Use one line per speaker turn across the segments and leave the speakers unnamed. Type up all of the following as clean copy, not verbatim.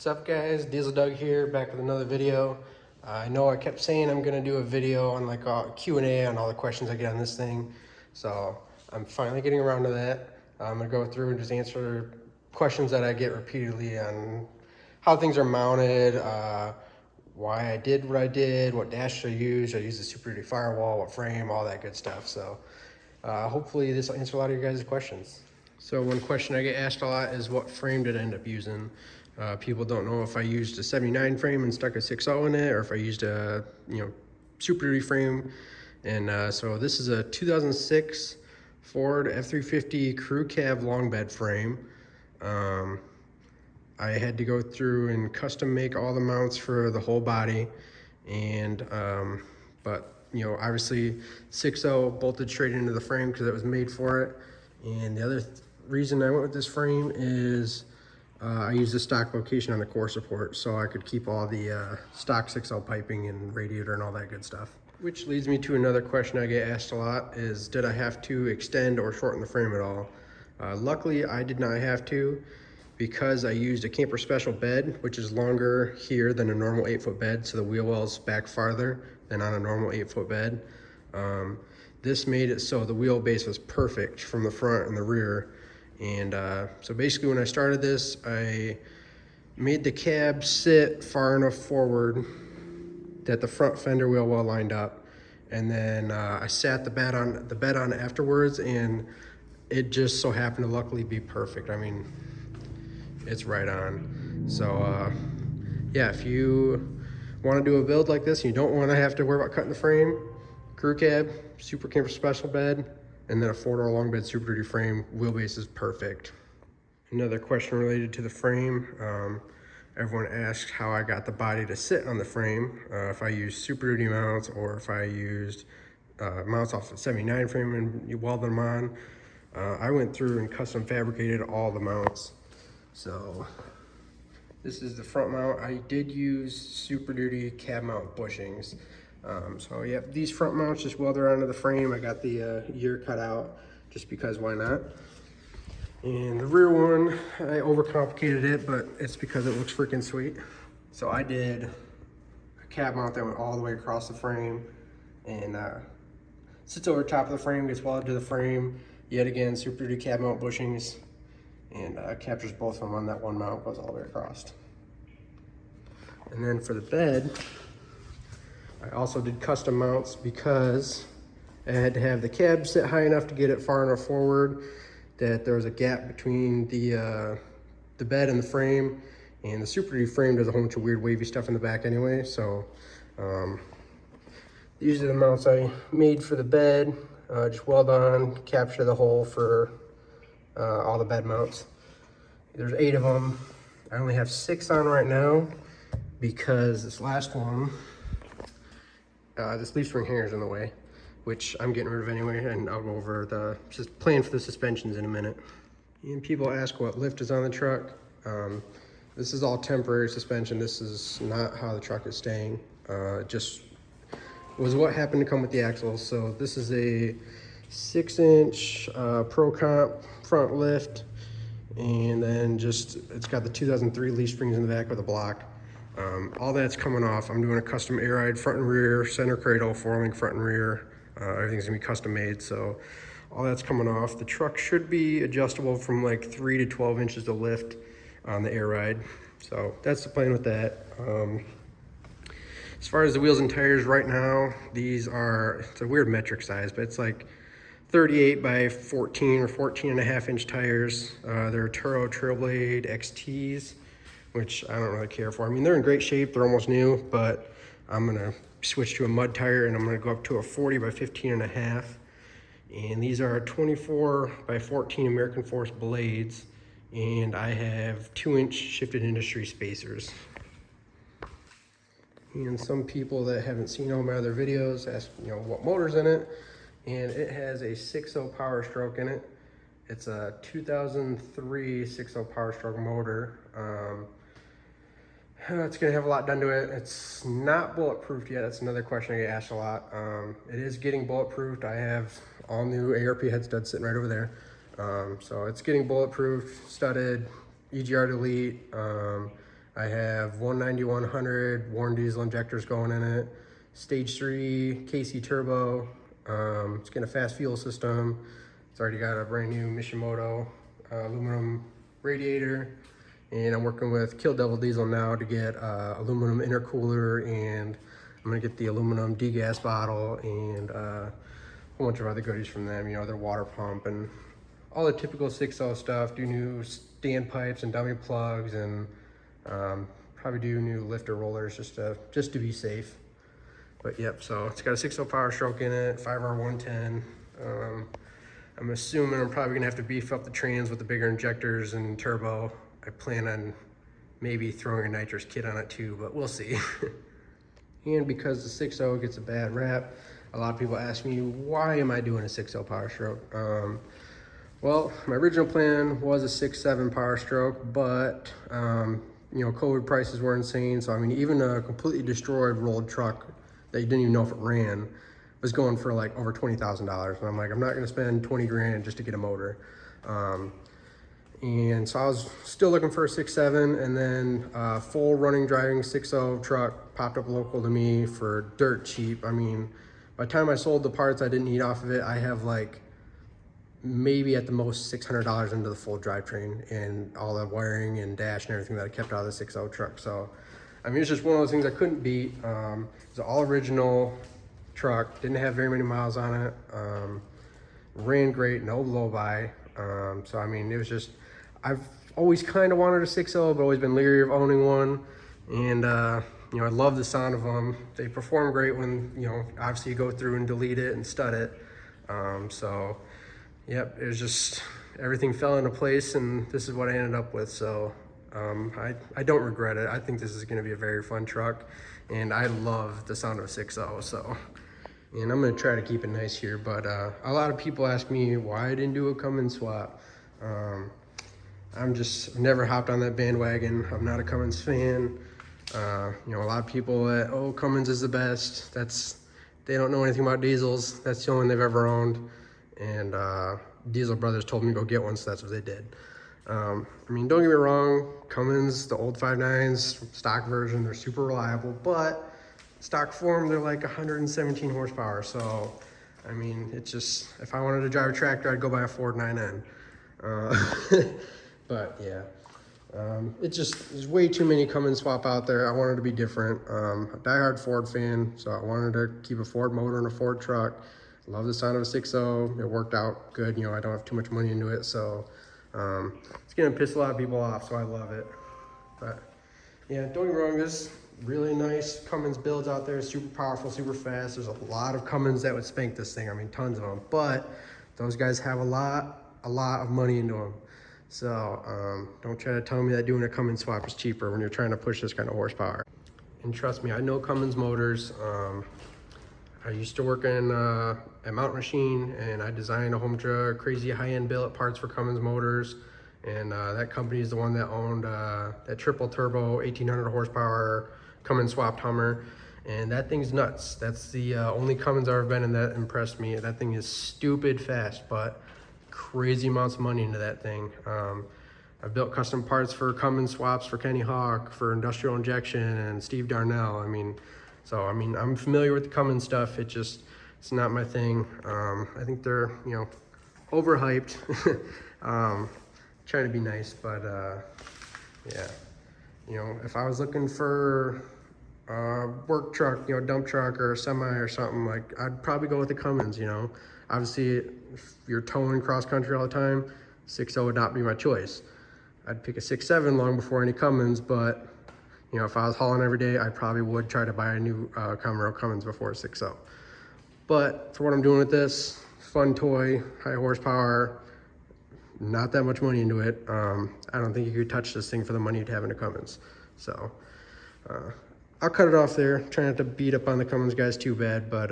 What's up guys, Diesel Doug here, back with another video. I know I kept saying I'm gonna do a video on like a Q&A on all the questions I get on this thing. So I'm finally getting around to that. I'm gonna go through and just answer questions that I get repeatedly on how things are mounted, why I did what I did, what dash I used the Super Duty firewall, what frame, all that good stuff. So hopefully this will answer a lot of your guys' questions. So one question I get asked a lot is what frame did I end up using? People don't know if I used a 79 frame and stuck a 6.0 in it, or if I used a Super Duty frame. And so this is a 2006 Ford F-350 crew cab long bed frame. I had to go through and custom make all the mounts for the whole body, and but obviously 6.0 bolted straight into the frame because it was made for it. And the other reason I went with this frame is I used the stock location on the core support, so I could keep all the stock 6L piping and radiator and all that good stuff. Which leads me to another question I get asked a lot is, did I have to extend or shorten the frame at all? Luckily, I did not have to, because I used a camper special bed, which is longer here than a normal 8-foot bed, so the wheel well's back farther than on a normal 8-foot bed. This made it so the wheelbase was perfect from the front and the rear. And so basically when I started this, I made the cab sit far enough forward that the front fender wheel well lined up. And then I sat the bed on afterwards, and it just so happened to luckily be perfect. I mean, it's right on. So yeah, if you want to do a build like this and you don't want to have to worry about cutting the frame, crew cab, super camper special bed, and then a 4-door long bed Super Duty frame, wheelbase is perfect. Another question related to the frame. Everyone asks how I got the body to sit on the frame, if I used Super Duty mounts or if I used mounts off the 79 frame and you weld them on. I went through and custom fabricated all the mounts. So this is the front mount. I did use Super Duty cab mount bushings. So yep, these front mounts just welded onto the frame. I got the year cut out just because why not. And the rear one, I overcomplicated it, but it's because it looks freaking sweet. So I did a cab mount that went all the way across the frame and sits over top of the frame, gets welded to the frame. Yet again, Super Duty cab mount bushings, and captures both of them on that one mount, goes all the way across. And then for the bed, I also did custom mounts because I had to have the cab sit high enough to get it far enough forward that there was a gap between the bed and the frame. And the Super Duty frame does a whole bunch of weird wavy stuff in the back anyway. So these are the mounts I made for the bed. Just weld on, capture the hole for all the bed mounts. There's 8 of them. I only have 6 on right now because this last one, this leaf spring hanger is in the way, which I'm getting rid of anyway, and I'll go over the plan for the suspensions in a minute. And people ask what lift is on the truck. This is all temporary suspension. This is not how the truck is staying. It just was what happened to come with the axles. So this is a 6-inch Pro Comp front lift, and then it's got the 2003 leaf springs in the back with a block. All that's coming off. I'm doing a custom air ride front and rear, center cradle, 4-link front and rear. Everything's gonna be custom made, so all that's coming off. The truck should be adjustable from like 3 to 12 inches to lift on the air ride. So that's the plan with that. As far as the wheels and tires right now, it's a weird metric size, but it's like 38 by 14 or 14.5-inch tires. They're Turo Trailblade XTs, which I don't really care for. I mean, they're in great shape, they're almost new, but I'm gonna switch to a mud tire and I'm gonna go up to a 40 by 15.5. And these are 24 by 14 American Force blades, and I have 2-inch shifted industry spacers. And some people that haven't seen all my other videos ask, what motor's in it, and it has a 6.0 Powerstroke in it. It's a 2003 6.0 Powerstroke motor. It's gonna have a lot done to it. It's not bulletproofed yet. That's another question I get asked a lot. It is getting bulletproofed. I have all new ARP head studs sitting right over there. So it's getting bulletproof, studded, EGR delete. I have 190-100 Warren diesel injectors going in it. Stage 3 KC turbo. It's getting a fast fuel system. It's already got a brand new Mishimoto aluminum radiator. And I'm working with Kill Devil Diesel now to get aluminum intercooler, and I'm gonna get the aluminum degas bottle and a whole bunch of other goodies from them, you know, their water pump and all the typical 6.0 stuff. Do new standpipes and dummy plugs, and probably do new lifter rollers just to be safe. But yep, so it's got a 6.0 Powerstroke in it, 5R110. I'm assuming I'm probably gonna have to beef up the trans with the bigger injectors and turbo. I plan on maybe throwing a nitrous kit on it too, but we'll see. And because the 6.0 gets a bad rap, a lot of people ask me, why am I doing a 6.0 Powerstroke? Well, my original plan was a 6.7 Powerstroke, but you know, COVID prices were insane. So I mean, even a completely destroyed rolled truck that you didn't even know if it ran was going for like over $20,000. And I'm like, I'm not gonna spend 20 grand just to get a motor. And so I was still looking for a 6.7, and then a full running driving 6.0 truck popped up local to me for dirt cheap. I mean, by the time I sold the parts I didn't need off of it, I have like maybe at the most $600 into the full drivetrain and all the wiring and dash and everything that I kept out of the 6.0 truck. So I mean, it's just one of those things I couldn't beat. It's an all original truck, didn't have very many miles on it, ran great, no blow by. So I mean, it was just, I've always kind of wanted a 6.0, but always been leery of owning one. And you know, I love the sound of them. They perform great when, you know, obviously you go through and delete it and stud it. So yep, it was just, everything fell into place, and this is what I ended up with. So I don't regret it. I think this is gonna be a very fun truck, and I love the sound of a 6.0, so. And I'm gonna try to keep it nice here, but a lot of people ask me why I didn't do a Cummins swap. I'm just never hopped on that bandwagon. I'm not a Cummins fan. You know, a lot of people that, oh, Cummins is the best. They don't know anything about diesels. That's the only one they've ever owned. And Diesel Brothers told me to go get one, so that's what they did. I mean, don't get me wrong, Cummins, the old 5.9s, stock version, they're super reliable, but stock form, they're like 117 horsepower. So, I mean, it's just, if I wanted to drive a tractor, I'd go buy a Ford 9N. But yeah, there's way too many Cummins swap out there. I wanted to be different. A diehard Ford fan, so I wanted to keep a Ford motor and a Ford truck. Love the sound of a 6.0. It worked out good. You know, I don't have too much money into it, so it's gonna piss a lot of people off, so I love it. But yeah, don't get me wrong, there's really nice Cummins builds out there, super powerful, super fast. There's a lot of Cummins that would spank this thing. I mean, tons of them, but those guys have a lot of money into them. So don't try to tell me that doing a Cummins swap is cheaper when you're trying to push this kind of horsepower. And trust me, I know Cummins motors. I used to work in a Mountain Machine, and I designed a whole bunch of crazy high-end billet parts for Cummins motors. And that company is the one that owned that triple turbo 1800 horsepower Cummins swapped Hummer. And that thing's nuts. That's the only Cummins I've ever been in that impressed me. That thing is stupid fast, but crazy amounts of money into that thing. I've built custom parts for Cummins swaps for Kenny Hawk, for industrial injection, and Steve Darnell. I mean, I'm familiar with the Cummins stuff. It's not my thing. I think they're, you know, overhyped. Trying to be nice, but yeah. You know, if I was looking for a work truck, you know, dump truck or a semi or something, like, I'd probably go with the Cummins, you know. Obviously, if you're towing cross country all the time, 6.0 would not be my choice. I'd pick a 6.7 long before any Cummins, but you know, if I was hauling every day, I probably would try to buy a new Cummins before a 6.0. But for what I'm doing with this, fun toy, high horsepower, not that much money into it. I don't think you could touch this thing for the money you'd have in a Cummins. So I'll cut it off there. Try not to beat up on the Cummins guys too bad, but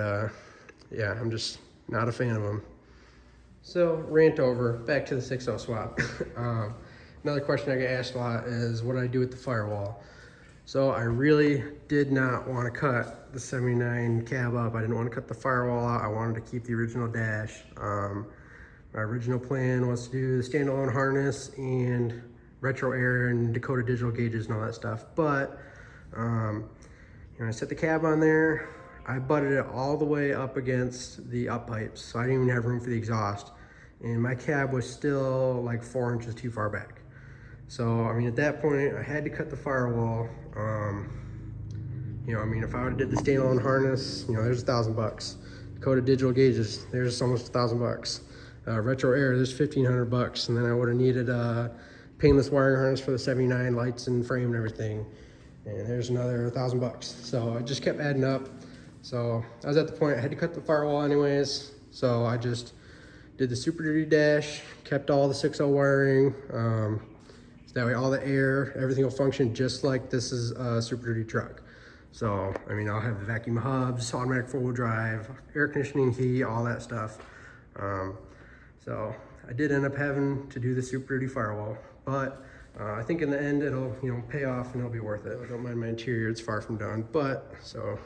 yeah, I'm just not a fan of them. So rant over, back to the 6.0 swap. Another question I get asked a lot is what do I do with the firewall? So I really did not want to cut the 79 cab up. I didn't want to cut the firewall out. I wanted to keep the original dash. My original plan was to do the standalone harness and retro air and Dakota digital gauges and all that stuff. But I set the cab on there. I butted it all the way up against the up pipes, so I didn't even have room for the exhaust. And my cab was still like 4 inches too far back. So, I mean, at that point, I had to cut the firewall. If I would have did the standalone harness, there's $1,000. Dakota digital gauges, there's almost $1,000. Retro air, there's $1,500. And then I would have needed a painless wiring harness for the 79 lights and frame and everything. And there's another $1,000. So it just kept adding up. So I was at the point I had to cut the firewall anyways. So I just did the Super Duty dash, kept all the 6.0 wiring. So that way all the air, everything will function just like this is a Super Duty truck. So, I'll have the vacuum hubs, automatic 4-wheel drive, air conditioning, heat, all that stuff. So I did end up having to do the Super Duty firewall, but I think in the end it'll, pay off and it'll be worth it. I don't mind my interior, it's far from done. But, so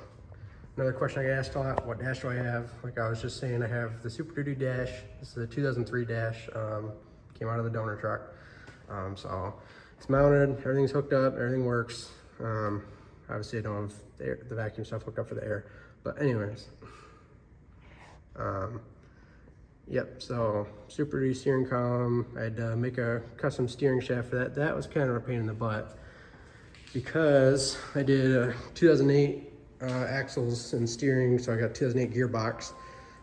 another question I get asked a lot, what dash do I have? Like I was just saying, I have the Super Duty dash. This is a 2003 dash, came out of the donor truck. So it's mounted, everything's hooked up, everything works. Obviously I don't have the vacuum stuff hooked up for the air, but anyways. Yep, so Super Duty steering column. I had to make a custom steering shaft for that. That was kind of a pain in the butt because I did a 2008 axles and steering, so I got 2008 gearbox.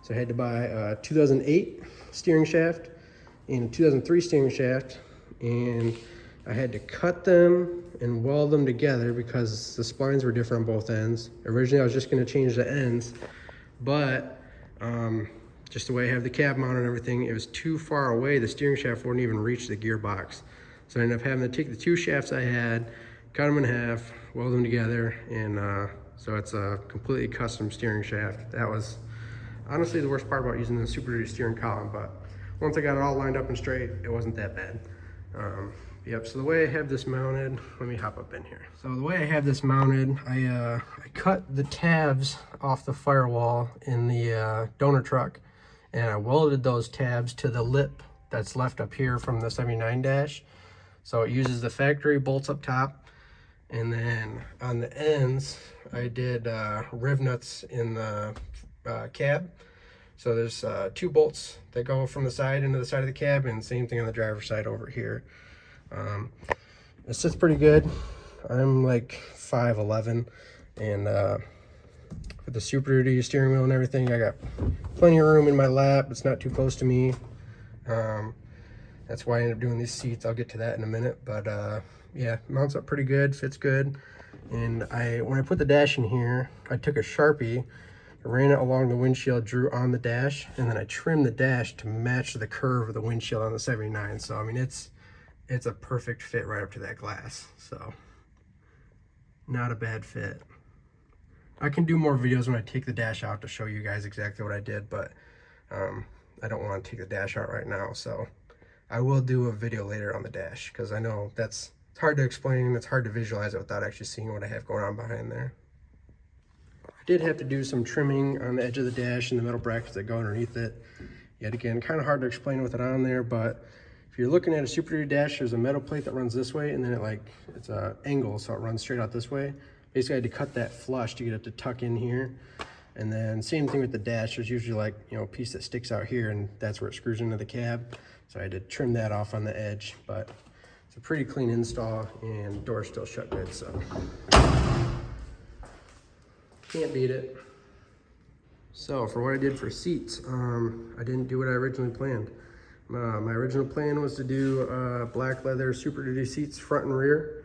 So I had to buy a 2008 steering shaft and a 2003 steering shaft, and I had to cut them and weld them together because the splines were different on both ends. Originally I was just going to change the ends, but just the way I have the cab mount and everything, it was too far away. The steering shaft wouldn't even reach the gearbox. So I ended up having to take the two shafts I had, cut them in half, weld them together, and so it's a completely custom steering shaft. That was honestly the worst part about using the Super Duty steering column, but once I got it all lined up and straight, it wasn't that bad. Yep, so the way I have this mounted, let me hop up in here. So the way I have this mounted, I cut the tabs off the firewall in the donor truck, and I welded those tabs to the lip that's left up here from the 79 dash. So it uses the factory bolts up top, and then on the ends, I did riv nuts in the cab. So there's 2 bolts that go from the side into the side of the cab, and same thing on the driver's side over here. It sits pretty good. I'm like 5'11", and with the Super Duty steering wheel and everything, I got plenty of room in my lap. It's not too close to me. That's why I ended up doing these seats. I'll get to that in a minute, but yeah, mounts up pretty good, fits good. And when I put the dash in here, I took a Sharpie, ran it along the windshield, drew on the dash, and then I trimmed the dash to match the curve of the windshield on the 79. So it's a perfect fit right up to that glass. So not a bad fit. I can do more videos when I take the dash out to show you guys exactly what I did, but I don't want to take the dash out right now. So I will do a video later on the dash, because I know it's hard to explain, it's hard to visualize it without actually seeing what I have going on behind there. I did have to do some trimming on the edge of the dash and the metal brackets that go underneath it. Yet again, kind of hard to explain with it on there, but if you're looking at a Super Duty dash, there's a metal plate that runs this way, and then it's an angle, so it runs straight out this way. Basically, I had to cut that flush to get it to tuck in here. And then same thing with the dash. There's usually a piece that sticks out here, and that's where it screws into the cab. So I had to trim that off on the edge, but it's a pretty clean install, and the door's still shut good, so can't beat it. So for what I did for seats, I didn't do what I originally planned. My original plan was to do black leather Super Duty seats front and rear,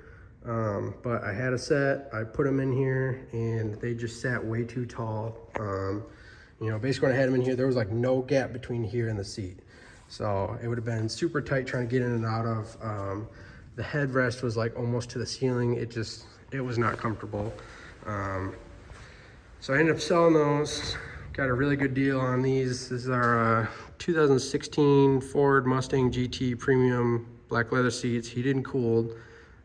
but I had a set, I put them in here, and they just sat way too tall. Basically when I had them in here, there was like no gap between here and the seat. So it would have been super tight trying to get in and out of. The headrest was like almost to the ceiling. It was not comfortable. So I ended up selling those. Got a really good deal on these. This is our 2016 Ford Mustang GT Premium black leather seats, heated and cooled.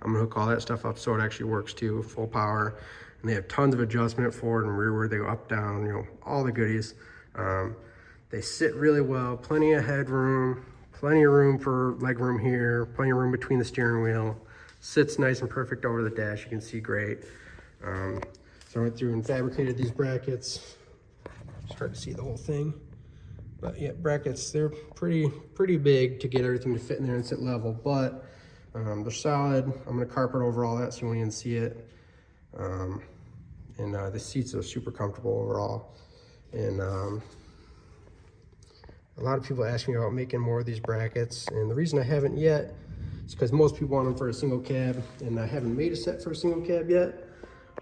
I'm gonna hook all that stuff up so it actually works too, full power. And they have tons of adjustment forward and rearward. They go up, down, all the goodies. They sit really well, plenty of headroom, Plenty of room for leg room here, plenty of room between the steering wheel. Sits nice and perfect over the dash, you can see great. So I went through and fabricated these brackets. It's hard to see the whole thing. But yeah, brackets, they're pretty big to get everything to fit in there and sit level, but they're solid. I'm gonna carpet over all that so you won't even see it. The seats are super comfortable overall. And a lot of people ask me about making more of these brackets, and the reason I haven't yet is because most people want them for a single cab, and I haven't made a set for a single cab yet.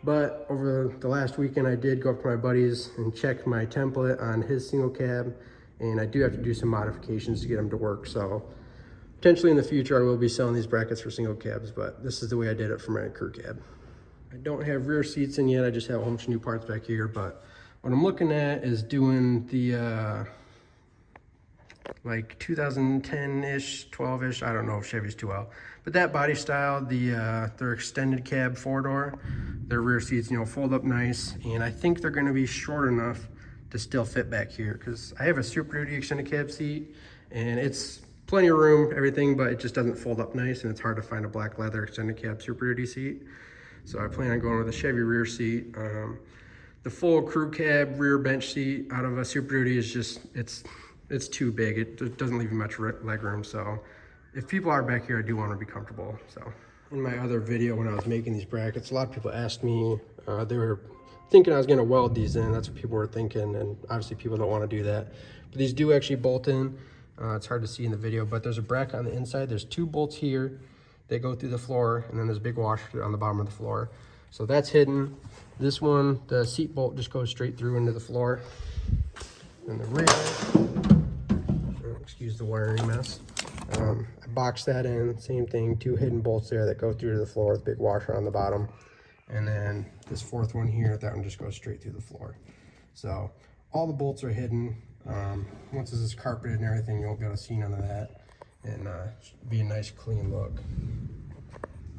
But over the last weekend, I did go up to my buddy's and check my template on his single cab, and I do have to do some modifications to get them to work. So potentially in the future, I will be selling these brackets for single cabs, but this is the way I did it for my crew cab. I don't have rear seats in yet. I just have a whole bunch of new parts back here, but what I'm looking at is doing the like 2010-ish, 12-ish, I don't know if Chevy's too well, but that body style, their extended cab 4-door, their rear seats, you know, fold up nice, and I think they're going to be short enough to still fit back here, because I have a Super Duty extended cab seat, and it's plenty of room, everything, but it just doesn't fold up nice, and it's hard to find a black leather extended cab Super Duty seat. So I plan on going with a Chevy rear seat. The full crew cab rear bench seat out of a Super Duty is just, it's too big. It doesn't leave you much leg room. So if people are back here, I do want to be comfortable. So in my other video, when I was making these brackets, a lot of people asked me, they were thinking I was going to weld these in. That's what people were thinking. And obviously people don't want to do that. But these do actually bolt in. It's hard to see in the video, but there's a bracket on the inside. There's 2 bolts here. They go through the floor, and then there's a big washer on the bottom of the floor. So that's hidden. This one, the seat bolt just goes straight through into the floor. And the rear, excuse the wiring mess. I boxed that in, same thing, 2 hidden bolts there that go through to the floor with a big washer on the bottom. And then this 4th one here, that one just goes straight through the floor. So all the bolts are hidden. Once this is carpeted and everything, you won't be able to see none of that. And be a nice clean look.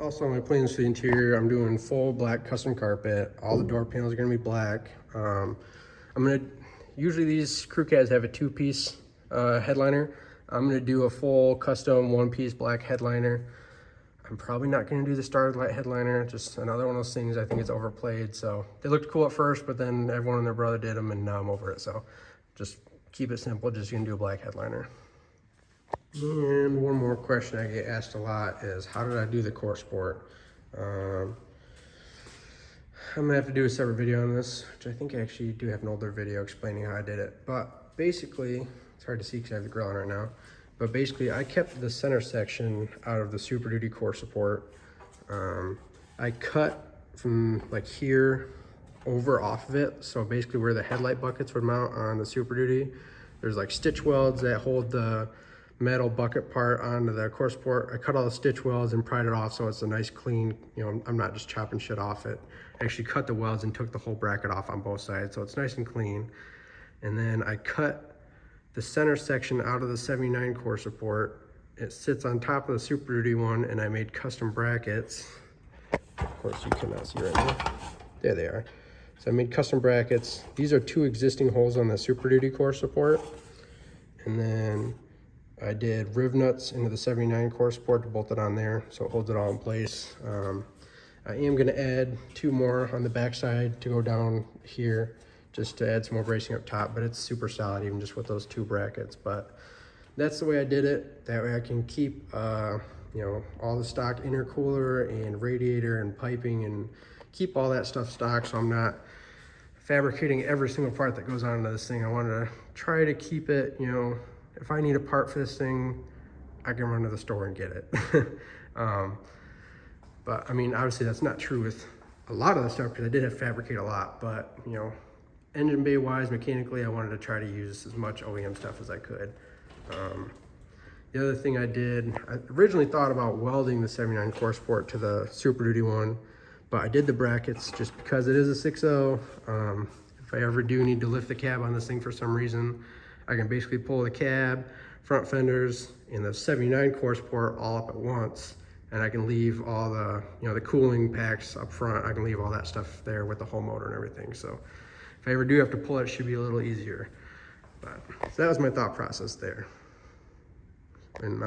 Also, my plans for the interior, I'm doing full black custom carpet. All the door panels are gonna be black. Usually these crew cabs have a 2-piece headliner. I'm gonna do a full custom 1-piece black headliner. I'm probably not gonna do the Starlight headliner, just another one of those things. I think it's overplayed. So they looked cool at first, but then everyone and their brother did them, and now I'm over it. So just keep it simple, just gonna do a black headliner. And one more question I get asked a lot is, how did I do the Core Sport? I'm gonna have to do a separate video on this, which I think I actually do have an older video explaining how I did it. But basically, it's hard to see because I have the grill on right now. But basically, I kept the center section out of the Super Duty Core Support. I cut from like here over off of it. So basically where the headlight buckets would mount on the Super Duty, there's like stitch welds that hold the metal bucket part onto the Core Support. I cut all the stitch welds and pried it off so it's a nice clean, you know, I'm not just chopping shit off it. I actually cut the welds and took the whole bracket off on both sides so it's nice and clean. And then I cut the center section out of the 79 Core Support. It sits on top of the Super Duty one, and I made custom brackets. Of course you cannot see right now. There they are. So I made custom brackets. These are 2 existing holes on the Super Duty Core Support. And then I did riv nuts into the 79 Core Support to bolt it on there so it holds it all in place. I am going to add 2 more on the back side to go down here just to add some more bracing up top, but it's super solid even just with those 2 brackets. But that's the way I did it. That way I can keep you know, all the stock intercooler and radiator and piping and keep all that stuff stock, so I'm not fabricating every single part that goes on into this thing. I wanted to try to keep it, you know, if I need a part for this thing, I can run to the store and get it. But I mean, obviously that's not true with a lot of the stuff because I did have to fabricate a lot, but you know, engine bay wise, mechanically, I wanted to try to use as much OEM stuff as I could. The other thing I did, I originally thought about welding the 79 Core Sport to the Super Duty one, but I did the brackets just because it is a 6.0. If I ever do need to lift the cab on this thing for some reason, I can basically pull the cab, front fenders, and the 79 Core Sport all up at once, and I can leave all the, you know, the cooling packs up front. I can leave all that stuff there with the whole motor and everything. So if I ever do have to pull it, it should be a little easier. But so that was my thought process there. And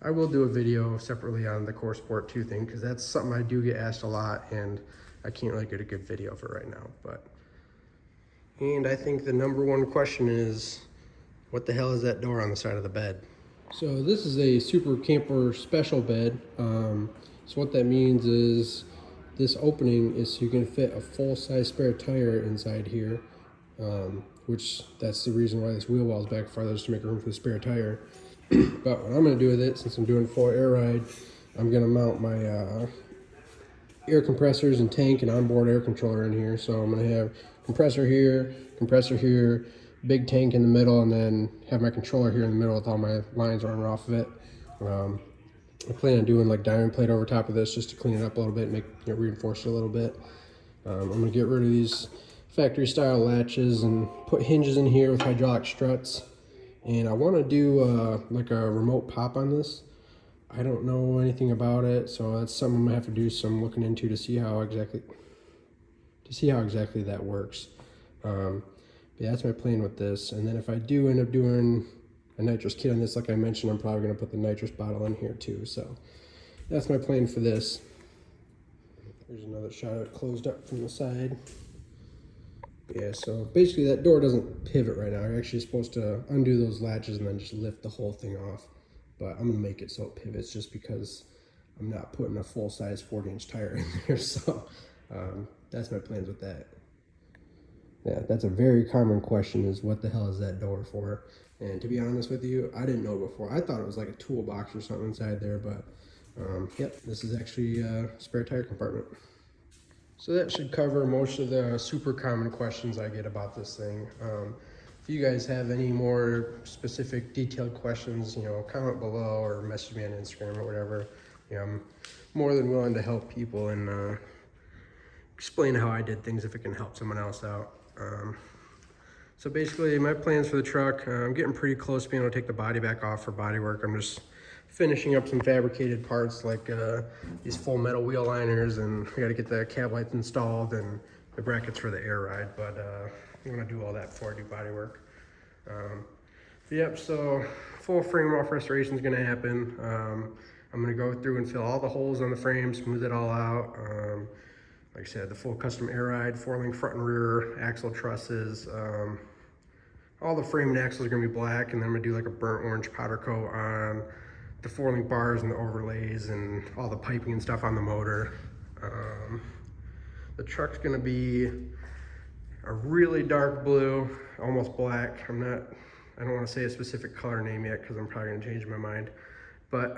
I will do a video separately on the Core Sport 2 thing, because that's something I do get asked a lot, and I can't really get a good video for right now. And I think the number one question is, what the hell is that door on the side of the bed? So this is a Super Camper special bed. So what that means is this opening is so you can fit a full-size spare tire inside here, which that's the reason why this wheel well is back farther, is to make room for the spare tire. But what I'm going to do with it, since I'm doing full air ride, I'm going to mount my air compressors and tank and onboard air controller in here. So I'm going to have compressor here, big tank in the middle, and then have my controller here in the middle with all my lines running off of it. I plan on doing like diamond plate over top of this just to clean it up a little bit, make it reinforce it a little bit. I'm going to get rid of these factory style latches and put hinges in here with hydraulic struts. And I want to do like a remote pop on this. I don't know anything about it, so that's something I'm gonna have to do some looking into to see how exactly that works. But yeah, that's my plan with this. And then if I do end up doing a nitrous kit on this, like I mentioned, I'm probably gonna put the nitrous bottle in here too. So that's my plan for this. There's another shot of it closed up from the side. Yeah, so basically that door doesn't pivot right now. You're actually supposed to undo those latches and then just lift the whole thing off. But I'm gonna make it so it pivots just because I'm not putting a full-size 40-inch tire in there. So that's my plans with that. Yeah, that's a very common question, is what the hell is that door for? And to be honest with you, I didn't know before. I thought it was like a toolbox or something inside there, but yep, this is actually a spare tire compartment. So that should cover most of the super common questions I get about this thing. If you guys have any more specific detailed questions, comment below or message me on Instagram or whatever. I'm more than willing to help people and explain how I did things if it can help someone else out. So basically my plans for the truck, I'm getting pretty close to being able to take the body back off for body work. I'm just finishing up some fabricated parts like these full metal wheel liners, and I got to get the cab lights installed and the brackets for the air ride, but I'm gonna do all that before I do body work. Yep, so full frame off restoration is gonna happen. I'm gonna go through and fill all the holes on the frame, smooth it all out. Like I said, the full custom air ride, 4-link front and rear axle trusses. All the frame and axles are gonna be black, and then I'm gonna do like a burnt orange powder coat on the 4-link bars and the overlays and all the piping and stuff on the motor. The truck's gonna be a really dark blue, almost black. I don't wanna say a specific color name yet because I'm probably gonna change my mind. But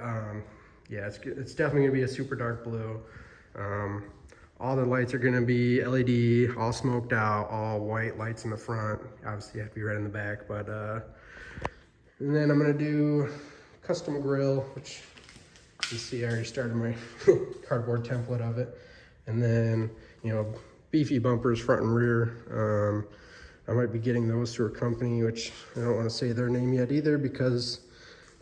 yeah, it's definitely gonna be a super dark blue. All the lights are gonna be LED, all smoked out, all white lights in the front. Obviously you have to be red in the back, but and then I'm gonna do custom grill, which you see I already started my cardboard template of it. And then, beefy bumpers front and rear. I might be getting those through a company, which I don't want to say their name yet either, because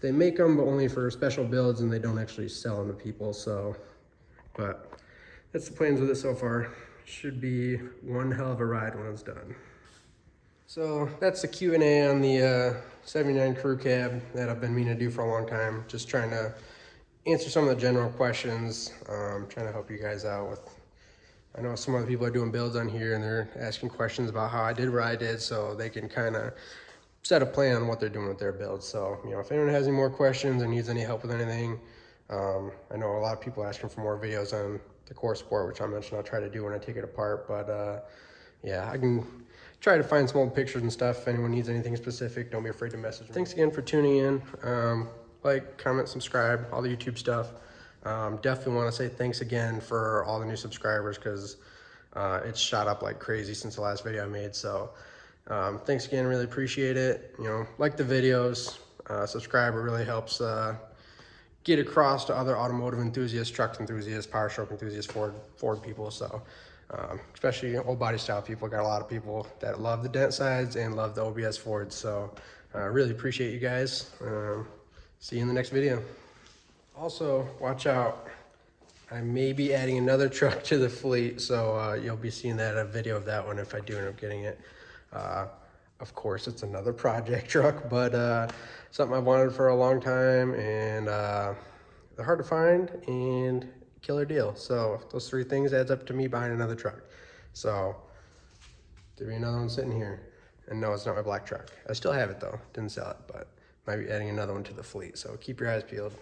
they make them, but only for special builds, and they don't actually sell them to people. So, but that's the plans with it so far. Should be one hell of a ride when it's done. So that's the Q&A on the 79 crew cab that I've been meaning to do for a long time. Just trying to answer some of the general questions, trying to help you guys out with, I know some other people are doing builds on here and they're asking questions about how I did what I did, so they can kind of set a plan on what they're doing with their builds. So, if anyone has any more questions or needs any help with anything, I know a lot of people are asking for more videos on the Core Sport, which I mentioned I'll try to do when I take it apart. But yeah, I can try to find some old pictures and stuff. If anyone needs anything specific, don't be afraid to message me. Thanks again for tuning in. Like, comment, subscribe, all the YouTube stuff. Definitely want to say thanks again for all the new subscribers, because it's shot up like crazy since the last video I made. So thanks again, really appreciate it. Like the videos, subscribe, it really helps get across to other automotive enthusiasts, truck enthusiasts, Powerstroke enthusiasts, Ford people. So especially old body style people, got a lot of people that love the dent sides and love the OBS Fords. So really appreciate you guys. See you in the next video. Also, watch out. I may be adding another truck to the fleet, so you'll be seeing a video of that one if I do end up getting it. A of course, it's another project truck, but something I've wanted for a long time, and they're hard to find and killer deal. So those three things adds up to me buying another truck. So there'll be another one sitting here. And no, it's not my black truck. I still have it though, didn't sell it, but might be adding another one to the fleet. So keep your eyes peeled.